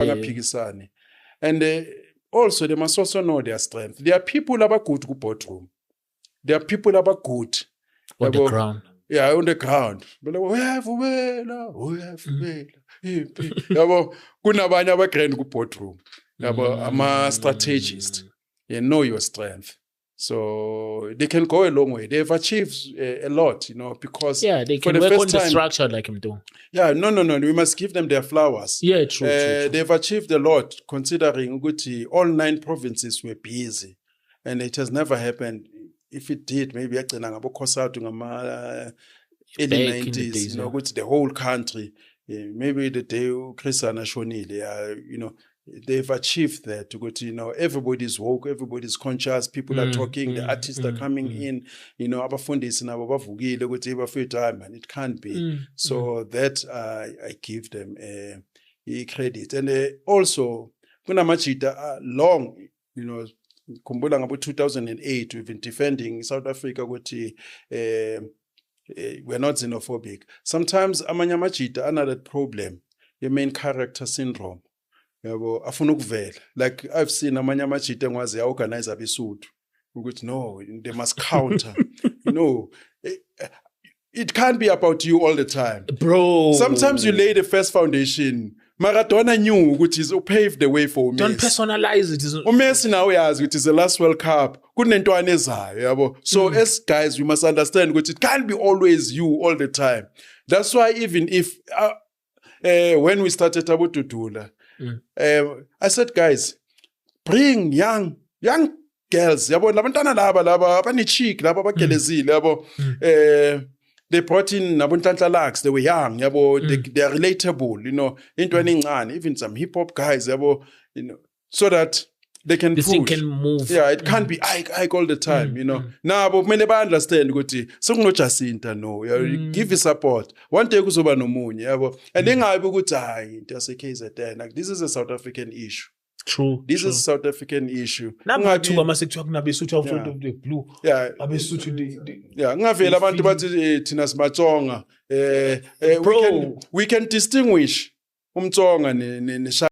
bangaphikisani. And also they must also know their strength. There are people who are good ku boardroom. There are people who are good on the ground. Yeah, on the ground. But yabo kunabanye abagrand ku boardroom. Yabo ama strategist. You know your strength. So they can go a long way. They've achieved a lot, because they can work on the structure like him doing. Yeah, no. We must give them their flowers. Yeah, true. They've achieved a lot, considering Uguti, all 9 provinces were busy, and it has never happened. If it did, maybe early 90s, the whole country. Maybe the day Chris Anashonile, they've achieved that. Everybody's woke, everybody's conscious, people are talking, the artists are coming in, abafundisi nabo bavukile ukuthi bafethu man, it can't be. So that I give them credit. And also kunamajita long, kumbula ngabo 2008 we've been defending South Africa ukuthi we're not xenophobic. Sometimes amanye amajita another problem, the main character syndrome. Yabo afuna ukuvela, like I've seen amanye amajita engwazi organize abesuthu ukuthi no, they must counter. It can't be about you all the time, bro. Sometimes you lay the first foundation. Maradona knew which is pave the way for Messi. Don't personalize it. Messi now yazi which is the last World Cup. Kunentwana ezayo yabo. So as guys, we must understand which it can't be always you all the time. That's why even if when we started Abu Tutula, I said, guys, bring young girls. Yabo labantwana laba abanichik laba bagelezile yabo. They brought in Nabuntanta Lax. They were young, they are relatable, into an ingani, even some hip hop guys, so that they can this thing can move. Yeah, it can't be Ike all the time, Now, but many never understand ukuthi sokuno Jacinta no. Give you support. One day kuzoba nomunye, and then I will go to there's a case at there. Like this is a South African issue. True. This is a South African issue. Ngavela abantu bathi thina simatsonga. We can distinguish umtsonga ne